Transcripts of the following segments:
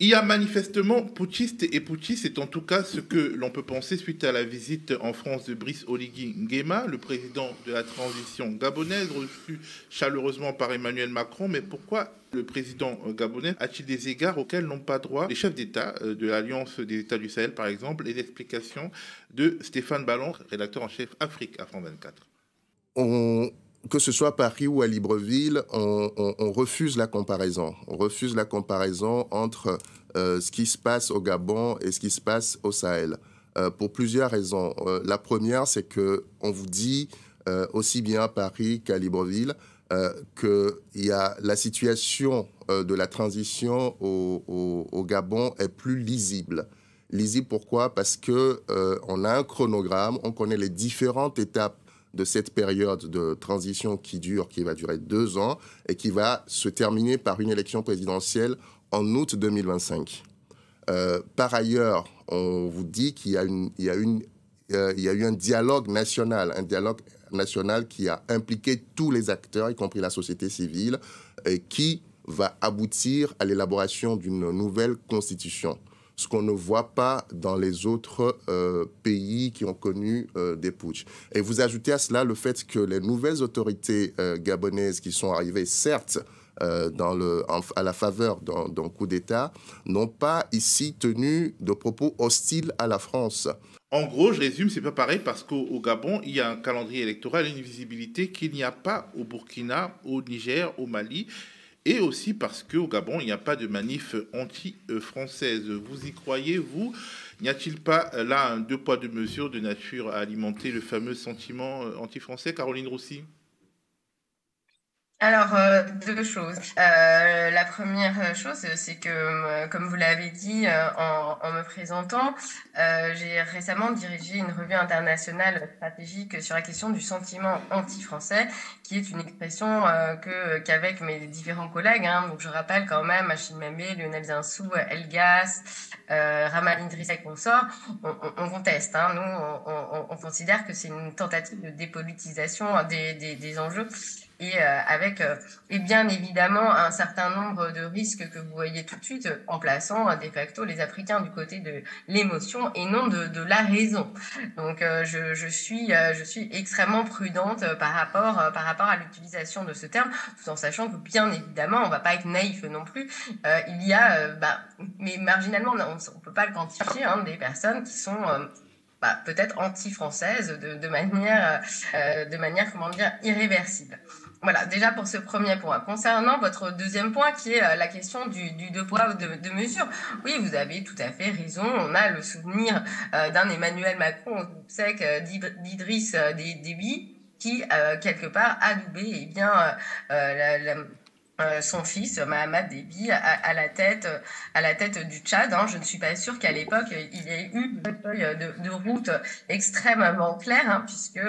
Il y a manifestement putschistes et putschistes, c'est en tout cas ce que l'on peut penser suite à la visite en France de Brice Oligui Nguema, le président de la transition gabonaise, reçu chaleureusement par Emmanuel Macron. Mais pourquoi le président gabonais a-t-il des égards auxquels n'ont pas droit les chefs d'État de l'Alliance des États du Sahel, par exemple? Les explications de Stéphane Ballon, rédacteur en chef Afrique à France 24. On, que ce soit à Paris ou à Libreville, on refuse la comparaison. On refuse la comparaison entre ce qui se passe au Gabon et ce qui se passe au Sahel. Pour plusieurs raisons. La première, c'est que on vous dit, aussi bien à Paris qu'à Libreville, que la situation de la transition au Gabon est plus lisible. Lisible pourquoi? Parce que on a un chronogramme, on connaît les différentes étapes de cette période de transition qui va durer 2 ans et qui va se terminer par une élection présidentielle en août 2025. Par ailleurs, on vous dit qu'il y a eu un dialogue national qui a impliqué tous les acteurs, y compris la société civile, et qui va aboutir à l'élaboration d'une nouvelle constitution, ce qu'on ne voit pas dans les autres pays qui ont connu des putschs. Et vous ajoutez à cela le fait que les nouvelles autorités gabonaises qui sont arrivées, certes, à la faveur d'un coup d'État, n'ont pas ici tenu de propos hostiles à la France. En gros, je résume, c'est pas pareil parce qu'au Gabon, il y a un calendrier électoral et une visibilité qu'il n'y a pas au Burkina, au Niger, au Mali. Et aussi parce qu'au Gabon, il n'y a pas de manif anti-française. Vous y croyez, vous? N'y a-t-il pas là un deux poids, deux mesures de nature à alimenter le fameux sentiment anti-français, Caroline Roussy? Alors, deux choses. La première chose, c'est que, comme vous l'avez dit en me présentant, j'ai récemment dirigé une revue internationale stratégique sur la question du sentiment anti-français, qui est une expression qu'avec mes différents collègues, hein, donc je rappelle quand même Achille Mbembe, Lionel Zinsou, Elgas, Ramal Idrissa et consorts, on conteste. Hein, nous, on considère que c'est une tentative de dépolitisation des enjeux et avec et bien évidemment un certain nombre de risques que vous voyez tout de suite en plaçant de facto les Africains du côté de l'émotion et non de la raison. Donc je suis extrêmement prudente par rapport à l'utilisation de ce terme, tout en sachant que bien évidemment on va pas être naïf non plus. Il y a mais marginalement on peut pas le quantifier, hein, des personnes qui sont peut-être anti-françaises de manière, comment dire, irréversible. Voilà, déjà pour ce premier point. Concernant votre deuxième point, qui est la question du deux poids, deux mesures, oui, vous avez tout à fait raison. On a le souvenir d'un Emmanuel Macron au sec d'Idriss Déby, qui, quelque part, a doublé son fils, Mahamat Déby, à la tête du Tchad. Hein. Je ne suis pas sûre qu'à l'époque, il y ait eu une feuille de route extrêmement claire, hein, puisque,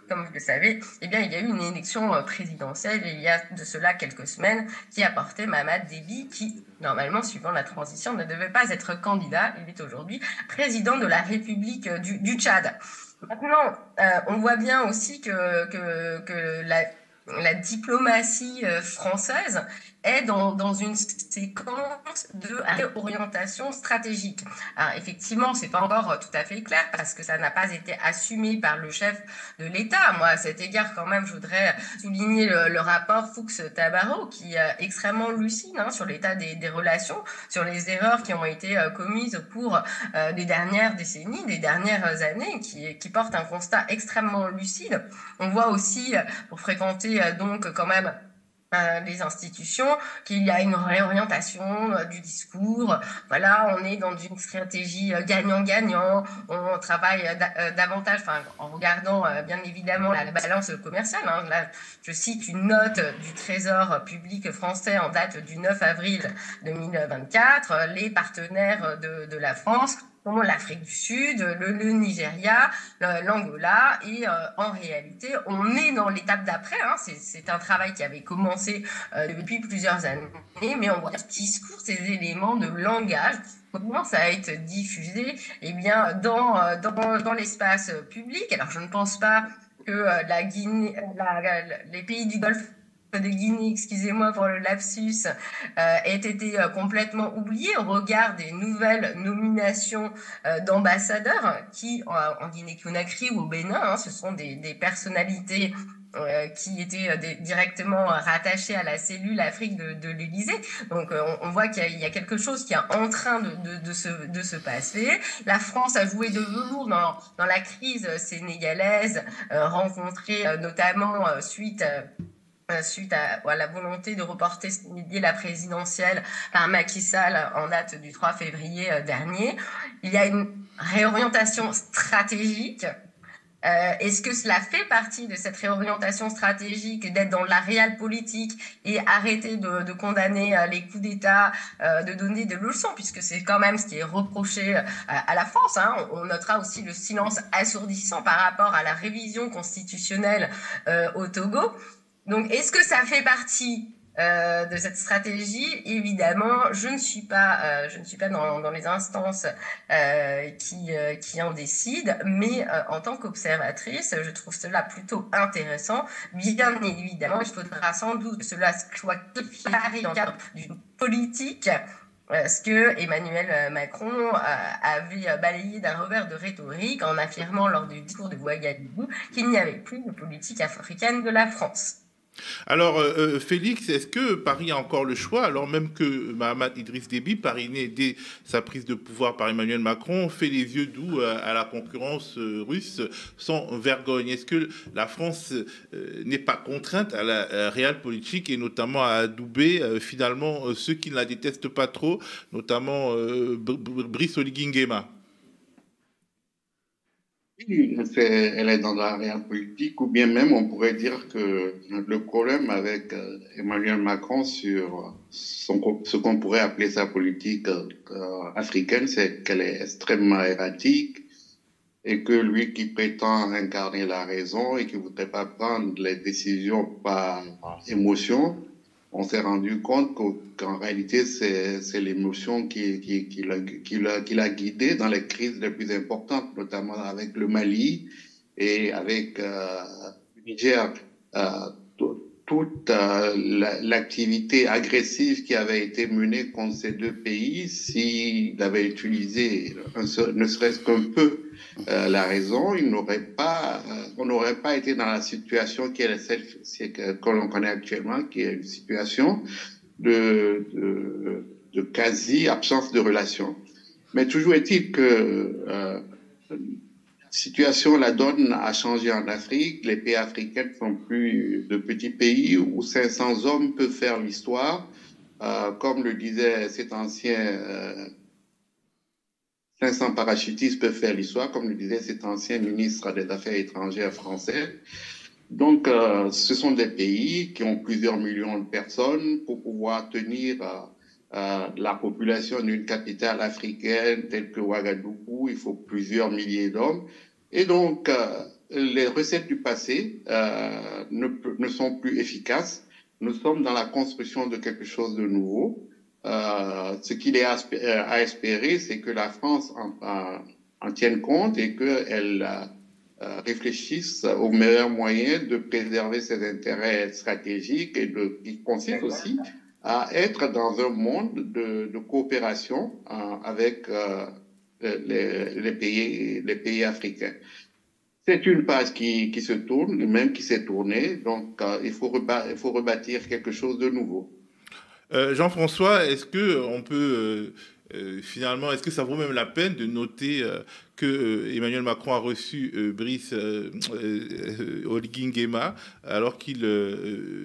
comme vous le savez, eh bien, il y a eu une élection présidentielle il y a de cela quelques semaines qui a porté Mahamat Déby, qui, normalement, suivant la transition, ne devait pas être candidat. Il est aujourd'hui président de la République du Tchad. Maintenant, on voit bien aussi que la diplomatie française est dans une séquence de réorientation stratégique. Alors effectivement, c'est pas encore tout à fait clair parce que ça n'a pas été assumé par le chef de l'État. Moi, à cet égard, quand même, je voudrais souligner le rapport Fuchs-Tabarot qui est extrêmement lucide, hein, sur l'état des relations, sur les erreurs qui ont été commises au cours des dernières décennies, des dernières années, qui porte un constat extrêmement lucide. On voit aussi, pour fréquenter donc quand même les institutions, qu'il y a une réorientation du discours. Voilà, on est dans une stratégie gagnant-gagnant. On travaille davantage, enfin, en regardant bien évidemment la balance commerciale. Hein. Là, je cite une note du Trésor public français en date du 9 avril 2024. Les partenaires de la France, l'Afrique du Sud, le Nigeria, l'Angola, et en réalité, on est dans l'étape d'après. Hein, c'est un travail qui avait commencé depuis plusieurs années, mais on voit ce discours, ces éléments de langage commencent à être diffusés, eh bien, dans l'espace public. Alors, je ne pense pas que les pays du Golfe de Guinée, excusez-moi pour le lapsus, ait été complètement oublié au regard des nouvelles nominations d'ambassadeurs qui, en Guinée-Conakry ou au Bénin, hein, ce sont des personnalités qui étaient directement rattachées à la cellule Afrique de l'Élysée. Donc on voit qu'il y a quelque chose qui est en train de se passer. La France a joué de velours dans la crise sénégalaise, rencontrée notamment suite à la volonté de reporter la présidentielle par Macky Sall en date du 3 février dernier. Il y a une réorientation stratégique. Est-ce que cela fait partie de cette réorientation stratégique d'être dans la réelle politique et arrêter de condamner les coups d'État, de donner des leçons, puisque c'est quand même ce qui est reproché à la France, hein. On notera aussi le silence assourdissant par rapport à la révision constitutionnelle au Togo. Donc, est-ce que ça fait partie de cette stratégie? Évidemment, je ne suis pas dans les instances qui en décident, mais en tant qu'observatrice, je trouve cela plutôt intéressant. Bien évidemment, il faudra sans doute que cela soit clarifié dans le cadre d'une politique. Ce que Emmanuel Macron avait balayé d'un revers de rhétorique en affirmant lors du discours de Ouagadougou qu'il n'y avait plus de politique africaine de la France. Alors, Félix, est-ce que Paris a encore le choix, alors même que Mahamat Idriss Déby, parrainé dès sa prise de pouvoir par Emmanuel Macron, fait les yeux doux à la concurrence russe sans vergogne? Est-ce que la France n'est pas contrainte à la réelle politique et notamment à adouber finalement ceux qui ne la détestent pas trop, notamment Brice Oligui Nguema? Elle est dans la réelle politique, ou bien même on pourrait dire que le problème avec Emmanuel Macron sur ce qu'on pourrait appeler sa politique africaine, c'est qu'elle est extrêmement erratique et que lui qui prétend incarner la raison et qui ne voudrait pas prendre les décisions par émotion, on s'est rendu compte qu'en réalité, c'est l'émotion qui l'a guidé dans les crises les plus importantes, notamment avec le Mali et avec le Niger. Toute l'activité agressive qui avait été menée contre ces deux pays, s'il avait utilisé ne serait-ce qu'un peu la raison, on n'aurait pas été dans la situation qui est celle que l'on connaît actuellement, qui est une situation de quasi-absence de relation. Mais toujours est-il que la donne a changé en Afrique. Les pays africains ne sont plus de petits pays où 500 hommes peuvent faire l'histoire. Comme le disait cet ancien 500 parachutistes peuvent faire l'histoire, comme le disait cet ancien ministre des Affaires étrangères français. Donc, ce sont des pays qui ont plusieurs millions de personnes. Pour pouvoir tenir la population d'une capitale africaine telle que Ouagadougou, il faut plusieurs milliers d'hommes. Et donc, les recettes du passé ne sont plus efficaces. Nous sommes dans la construction de quelque chose de nouveau. Ce qu'il est à espérer, c'est que la France en tienne compte et qu'elle réfléchisse aux meilleurs moyens de préserver ses intérêts stratégiques et qui consiste aussi à être dans un monde de coopération avec les pays africains. C'est une page qui se tourne, même qui s'est tournée, donc il faut rebâtir quelque chose de nouveau. Jean-François, est-ce que on peut finalement, est-ce que ça vaut même la peine de noter que Emmanuel Macron a reçu Brice Oligui Nguema alors qu'il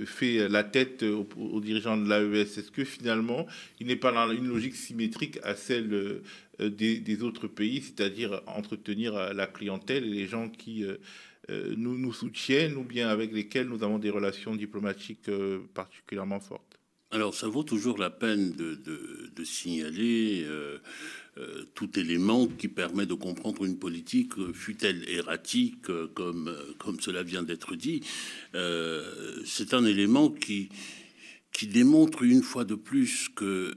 fait la tête aux dirigeants de l'AES? Est-ce que finalement, il n'est pas dans une logique symétrique à celle des autres pays, c'est-à-dire entretenir la clientèle et les gens qui nous soutiennent ou bien avec lesquels nous avons des relations diplomatiques particulièrement fortes? Alors, ça vaut toujours la peine de signaler tout élément qui permet de comprendre une politique, fût-elle erratique, comme cela vient d'être dit. C'est un élément qui démontre une fois de plus que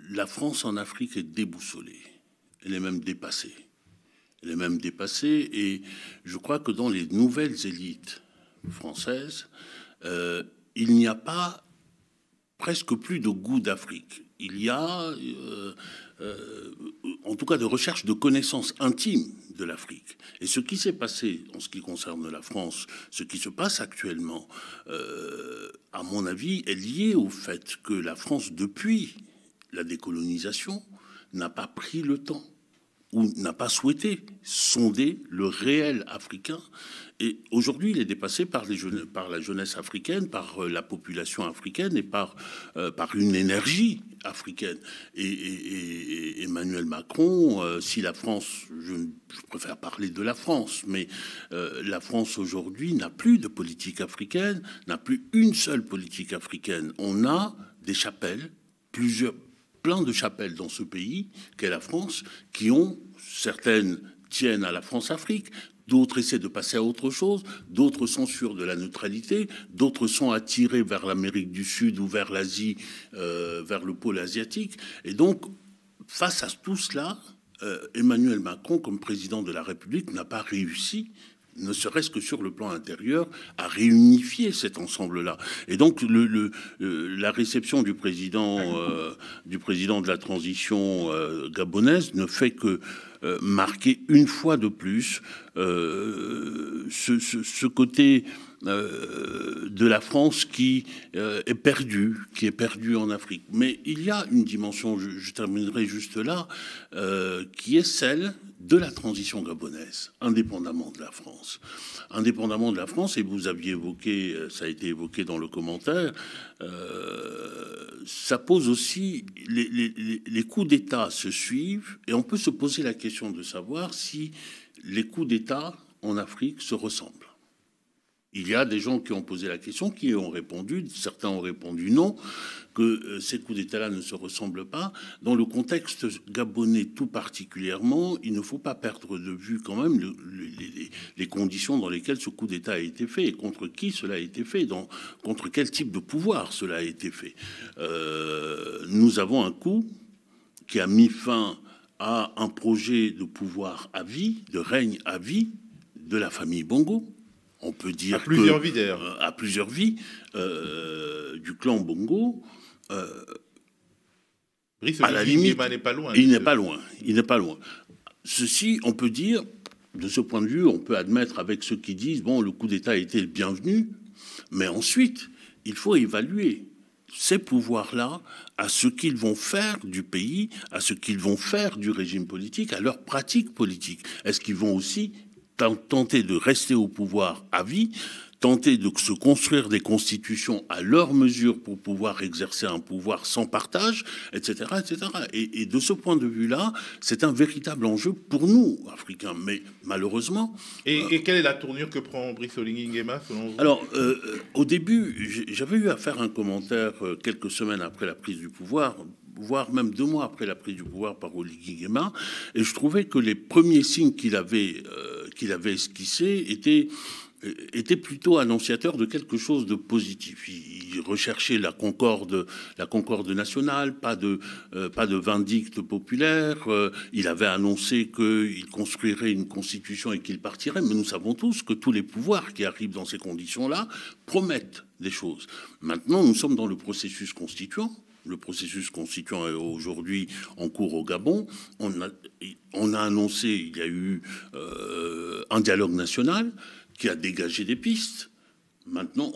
la France en Afrique est déboussolée. Elle est même dépassée. Elle est même dépassée, et je crois que dans les nouvelles élites françaises, il n'y a pas presque plus de goût d'Afrique. Il y a, en tout cas, de recherche de connaissances intimes de l'Afrique. Et ce qui s'est passé en ce qui concerne la France, ce qui se passe actuellement, à mon avis, est lié au fait que la France, depuis la décolonisation, n'a pas pris le temps ou n'a pas souhaité sonder le réel africain. Et aujourd'hui, il est dépassé par la jeunesse africaine, par la population africaine et par une énergie africaine. Et Emmanuel Macron, si la France, je préfère parler de la France, mais la France aujourd'hui n'a plus de politique africaine, n'a plus une seule politique africaine. On a des chapelles, plein de chapelles dans ce pays qu'est la France, qui ont, certaines tiennent à la France-Afrique, d'autres essaient de passer à autre chose, d'autres censurent de la neutralité, d'autres sont attirés vers l'Amérique du Sud ou vers l'Asie, vers le pôle asiatique. Et donc, face à tout cela, Emmanuel Macron, comme président de la République, n'a pas réussi, ne serait-ce que sur le plan intérieur, à réunifier cet ensemble-là. Et donc, la réception du président de la transition gabonaise ne fait que marquer une fois de plus ce côté de la France qui est perdu en Afrique. Mais il y a une dimension, je terminerai juste là, qui est celle de la transition gabonaise, indépendamment de la France. Indépendamment de la France, et vous aviez évoqué, ça a été évoqué dans le commentaire, ça pose aussi, les coups d'État se suivent, et on peut se poser la question de savoir si les coups d'État en Afrique se ressemblent. Il y a des gens qui ont posé la question, qui ont répondu, certains ont répondu non, que ces coups d'État-là ne se ressemblent pas. Dans le contexte gabonais tout particulièrement, il ne faut pas perdre de vue quand même les conditions dans lesquelles ce coup d'État a été fait et contre qui cela a été fait, contre quel type de pouvoir cela a été fait. Nous avons un coup qui a mis fin à un projet de pouvoir à vie, de règne à vie de la famille Bongo. On peut dire à plusieurs vies d'ailleurs. À plusieurs vies du clan Bongo. À la limite, n'est pas loin. Il n'est pas loin. Il n'est pas loin. Ceci, on peut dire, de ce point de vue, on peut admettre avec ceux qui disent bon, le coup d'État a été le bienvenu, mais ensuite, il faut évaluer ces pouvoirs-là à ce qu'ils vont faire du pays, à ce qu'ils vont faire du régime politique, à leur pratique politique. Est-ce qu'ils vont aussi tenter de rester au pouvoir à vie, tenter de se construire des constitutions à leur mesure pour pouvoir exercer un pouvoir sans partage, etc., etc. Et de ce point de vue-là, c'est un véritable enjeu pour nous, Africains. Mais malheureusement... Et quelle est la tournure que prend Brice Oligui Nguema, selon vous? Alors, au début, j'avais eu à faire un commentaire quelques semaines après la prise du pouvoir, voire même 2 mois après la prise du pouvoir par Oligui Nguema, et je trouvais que les premiers signes qu'il avait esquissés étaient plutôt annonciateurs de quelque chose de positif. Il recherchait la concorde nationale, pas de vindicte populaire. Il avait annoncé qu'il construirait une constitution et qu'il partirait. Mais nous savons tous que tous les pouvoirs qui arrivent dans ces conditions-là promettent des choses. Maintenant, nous sommes dans le processus constituant. Le processus constituant est aujourd'hui en cours au Gabon. On a annoncé, il y a eu un dialogue national qui a dégagé des pistes. Maintenant,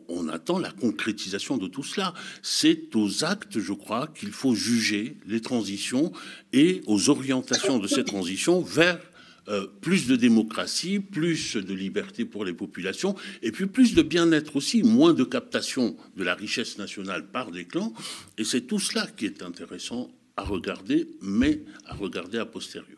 on attend la concrétisation de tout cela. C'est aux actes, je crois, qu'il faut juger les transitions et aux orientations de ces transitions vers plus de démocratie, plus de liberté pour les populations, et puis plus de bien-être aussi, moins de captation de la richesse nationale par des clans. Et c'est tout cela qui est intéressant à regarder, mais à regarder a posteriori.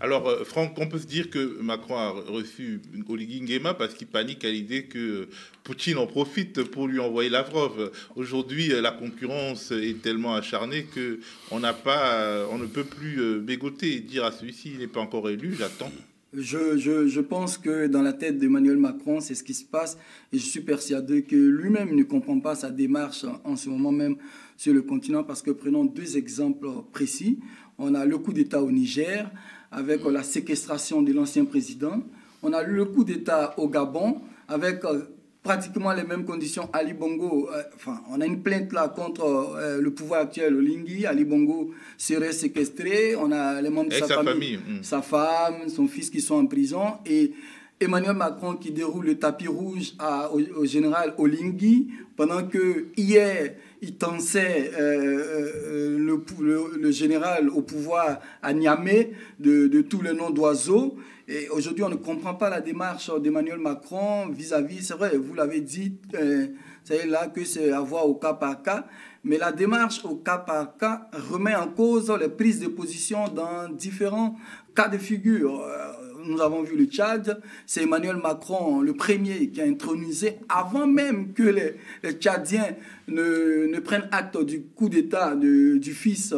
Alors, Franck, on peut se dire que Macron a reçu Oligui Nguema parce qu'il panique à l'idée que Poutine en profite pour lui envoyer Lavrov. Aujourd'hui, la concurrence est tellement acharnée qu'on ne peut plus bégoter et dire à celui-ci, il n'est pas encore élu, j'attends. Je pense que dans la tête d'Emmanuel Macron, c'est ce qui se passe. Et je suis persuadé que lui-même ne comprend pas sa démarche en ce moment même sur le continent. Parce que prenons 2 exemples précis. On a le coup d'État au Niger, avec la séquestration de l'ancien président. On a le coup d'État au Gabon, avec pratiquement les mêmes conditions. Ali Bongo, on a une plainte là contre le pouvoir actuel Oligui. Ali Bongo serait séquestré. On a les membres de sa famille, sa femme, son fils qui sont en prison. Et Emmanuel Macron qui déroule le tapis rouge au général Oligui, pendant que hier, il tensait le général au pouvoir à Niamey de tous les noms d'oiseaux. Et aujourd'hui, on ne comprend pas la démarche d'Emmanuel Macron vis-à-vis, c'est vrai, vous l'avez dit, c'est là que c'est à voir au cas par cas, mais la démarche au cas par cas remet en cause les prises de position dans différents cas de figure. Nous avons vu le Tchad, c'est Emmanuel Macron, le premier, qui a intronisé, avant même que les Tchadiens ne prennent acte du coup d'État du fils.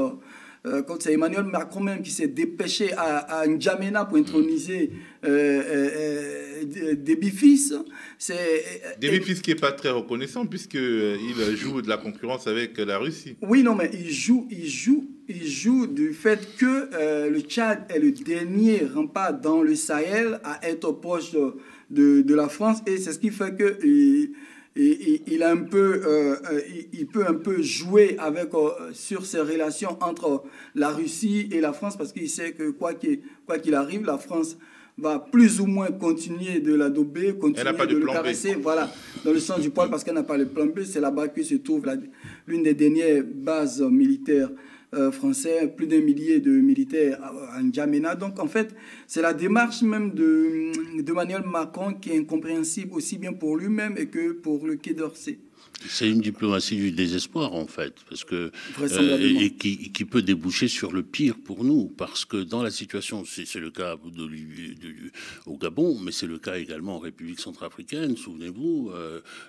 Quand c'est Emmanuel Macron même qui s'est dépêché à N'Djamena pour introniser Déby Fils. Déby Fils qui n'est pas très reconnaissant puisqu'il joue de la concurrence avec la Russie. Oui, non, mais il joue du fait que le Tchad est le dernier rempart dans le Sahel à être proche de la France, et c'est ce qui fait que il peut un peu jouer sur ces relations entre la Russie et la France, parce qu'il sait que quoi qu'il arrive, la France va plus ou moins continuer de l'adober, continuer de le caresser, voilà, dans le sens du poil, parce qu'elle n'a pas le plan B. C'est là-bas que se trouve l'une des dernières bases militaires français, plus d'1 millier de militaires à N'Djamena. Donc, en fait, c'est la démarche même d'Emmanuel Macron qui est incompréhensible aussi bien pour lui-même et que pour le Quai d'Orsay. C'est une diplomatie du désespoir, en fait, parce que et qui peut déboucher sur le pire pour nous, parce que dans la situation, c'est le cas au Gabon, mais c'est le cas également en République centrafricaine. Souvenez-vous,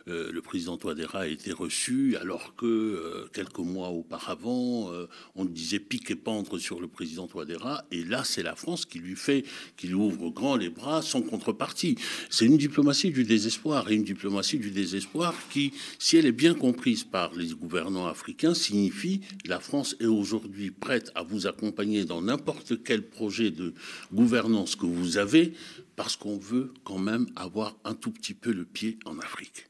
le président Touadéra a été reçu alors que quelques mois auparavant, on disait pique et pendre sur le président Touadéra, et là, c'est la France qui lui ouvre grand les bras sans contrepartie. C'est une diplomatie du désespoir, et une diplomatie du désespoir qui, si elle est bien comprise par les gouvernants africains, signifie la France est aujourd'hui prête à vous accompagner dans n'importe quel projet de gouvernance que vous avez, parce qu'on veut quand même avoir un tout petit peu le pied en Afrique.